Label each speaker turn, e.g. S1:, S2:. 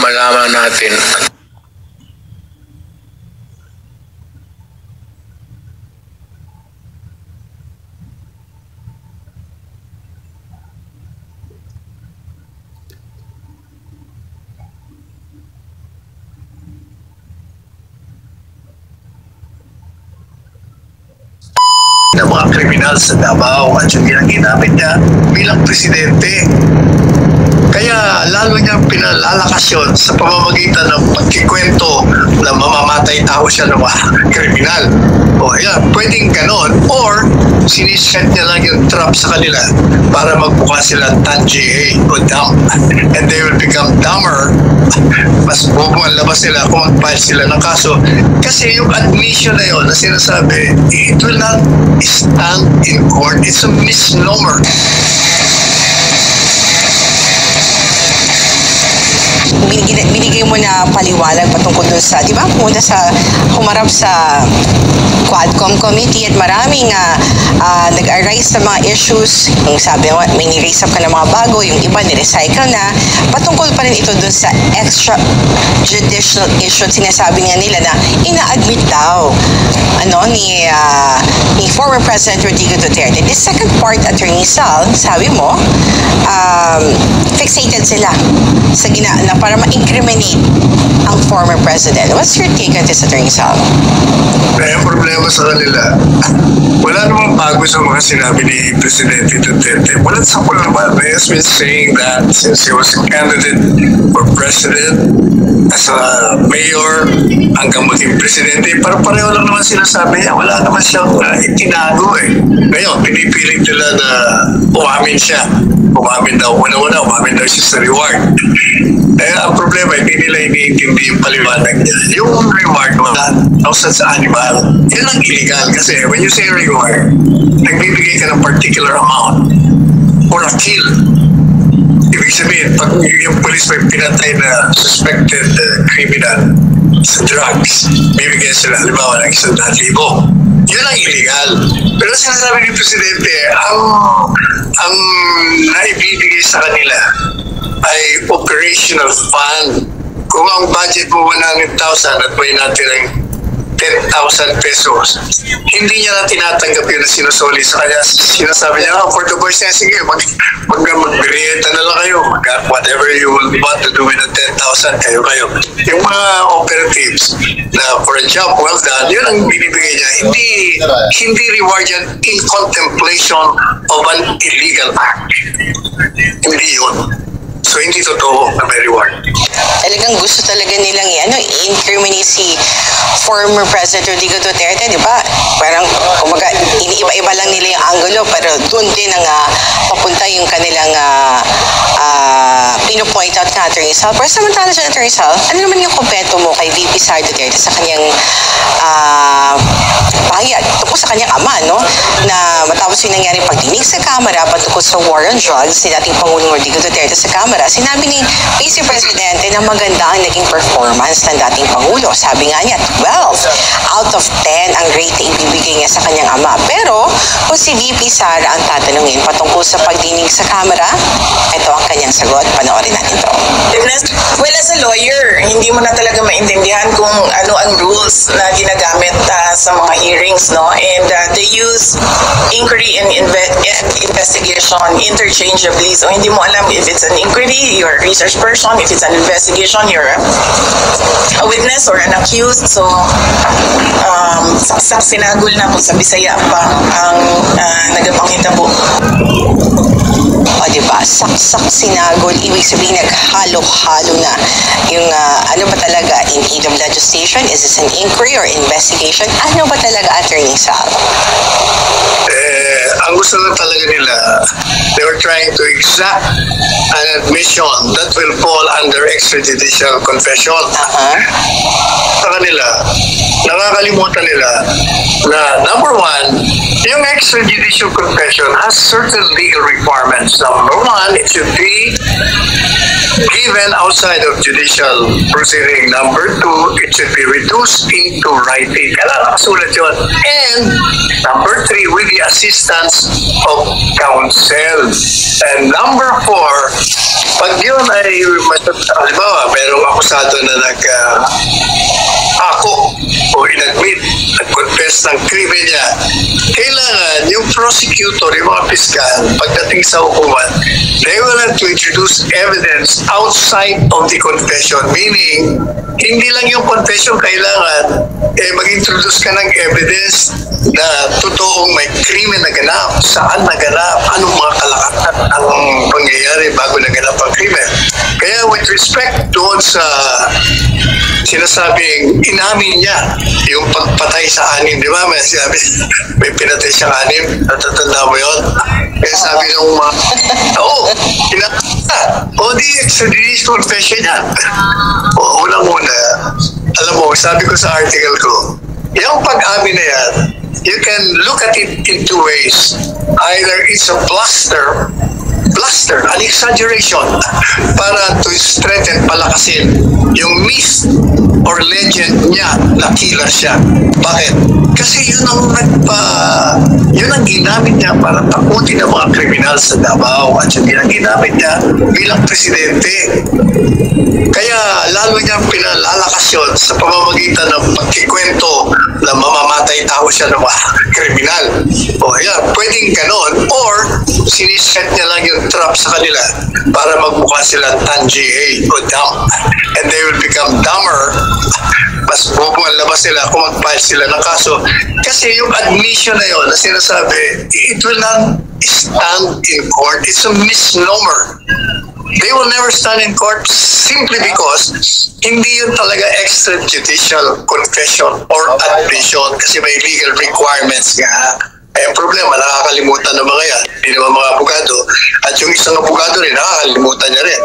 S1: malaman natin.
S2: Ng mga kriminal sa Davao at yung ginamit niya bilang presidente. Kaya lalo niyang pinalalakas yun sa pamamagitan ng pagkikwento na mamamatay tao siya ng mga kriminal. O yan, pwedeng ganon. Or siniset niya lang yung trap sa kanila para magbuka sila tangier o dumb. And they will become dumber. Mas bobo ang labas sila kung mag-file sila ng kaso. Kasi yung admission na yun na sinasabi, it will not stand in court. It's a misnomer.
S3: Binigay mo na paliwanag patungkol dun sa, di ba, pumunta sa, humarap sa Quadcom Committee at maraming nag-arise sa mga issues. Yung sabi mo, may ni-raise up ka ng mga bago, yung iba ni-recycle na. Patungkol pa rin ito dun sa extrajudicial issue. Sinasabi nga nila na ina-admit daw ni former President Rodrigo Duterte. The second part, Attorney Sal, sabi mo, fixated sila sa na para ma-incriminate ang former president. What's your take on this, Attorney Sal?
S2: Ang problema sa kanila, wala namang bago sa mga sinabi ni Presidente Duterte. Walang sapul naman. He has been saying that since he was a candidate for president, as a mayor, hanggang maging presidente, parang pareho lang naman sinasabi niya. Wala naman siyang itinago eh. Ngayon, pinipilit nila na umamin siya. Umamin daw. Una-una, umamin daw siya sa reward. Ang problema, hindi nila iniintindi yung paliwanag niya. Yung reward wala, outside sa animal, yan ang illegal. Kasi when you say reward, nagbibigay ka ng particular amount for a kill. Ibig sabihin, pag yung police may pinatay na suspected criminal sa drugs, bibigyan sila, halimbawa, ng 100,000. Yun ang illegal. Pero sinasabi ni Presidente, ang naibibigay sa kanila ay operational fund. Kung ang budget mo 100,000 at may natirang 10,000 pesos, hindi niya na tinatanggap yun na sinusoli sa kanya. Sinasabi niya, for the boys niya, sige, mag-grieta na lang kayo. Whatever you will want to do with the 10,000, kayo. Yung mga operatives na for a job well done, yun ang binibigay niya. Hindi reward yan in contemplation of an illegal act. Hindi yun. So, hindi totoo na may reward.
S3: Talagang gusto talaga nilang i-incriminate si former President Rodrigo Duterte, di ba? Parang, kumaga, iniiba-iba lang nila yung angulo, pero doon din ang papunta yung kanilang pino-point out na Attorney Sal. Pero samantala siya, Attorney Sal, ano naman yung kompeto mo kay VP Sara Duterte sa kanyang pahayag tungkol sa kanyang ama, no? Na matapos yung nangyari pagdinig sa Kamara patungkol sa war on drugs ni dating Pangulong Rodrigo Duterte sa Kamara, sinabi ni Vice Presidente na maganda ang naging performance ng dating Pangulo. Sabi nga niya, 12 out of 10 ang rate na ibibigay niya sa kanyang ama. Pero kung si VP Sara ang tatanungin patungkol sa pagdinig sa Kamara, ito ang kanyang sagot. Panoorin natin ito.
S4: Well, as a lawyer, hindi mo na talaga maintindihan kung ano ang rules na ginagamit sa mga hearings, no? And they use inquiry and investigation interchangeably. So, hindi mo alam if it's an inquiry, you're a research person. If it's an investigation, you're a witness or an accused. So, saksak sinagol na kung sa Bisaya pa ang nagapanghitabo.
S3: O, diba? Saksak sinagol. Ibig sabihin, naghalo-halo na. Yung ano ba talaga, in aid of legislation? Is this an inquiry or investigation? Ano ba talaga, Attorney Sal?
S2: Ang gusto na talaga nila, they were trying to exact an admission that will fall under extrajudicial confession. Sa kanila, nakakalimutan nila na number one, yung extrajudicial confession has certain legal requirements. Number one, it should be given outside of judicial proceeding. Number two, it should be reduced into writing. Kailangan nakasulat yun. And number three, with the assistance of counsel. And number four, Pag yun ay, halimbawa, mayroong akusado na ako o inadmit, nag-confess ng krimen niya, kailangan yung prosecutor, yung mga piskal, pagdating sa hukuman, they will have to introduce evidence outside of the confession. Meaning, hindi lang yung confession kailangan, mag-introduce ka ng evidence na totoong may krimen na ganap, saan naganap, anong mga kalakatan ang pangyayari bago naganap ang krimen. Kaya with respect doon sa sinasabing inamin niya yung pagpatay sa anim, di ba? May sinabi, may pinatay siyang anim, natatanda mo yun? Kaya sabi ng mga, di extradition confession niya. Unang-una, alam mo, sabi ko sa article ko, yung pag-amin na yan, you can look at it in two ways. Either it's a bluster, an exaggeration para to strengthen, palakasin yung myth or legend niya na killer siya. Bakit? Kasi yun ang ginamit niya para takutin ang mga kriminal sa Davao at yun ang ginamit niya bilang presidente. Kaya lalo niyang pinalalakas yun sa pamamagitan ng pagkikwento na mamamatay tao siya ng mga kriminal. Pwedeng ganon or siniset niya lang yung trap sa kanila para magmukha silang tangier o dumb. And they will become dumber. Mas bobo ang labas sila kung mag-file sila ng kaso. Kasi yung admission na yun na sinasabi, it will not stand in court. It's a misnomer. They will never stand in court simply because hindi yun talaga extrajudicial confession or admission kasi may legal requirements nga. Ang problema, nakakalimutan ng mga yan. Hindi naman mga abogado. At yung isang abogado rin, nakakalimutan niya rin.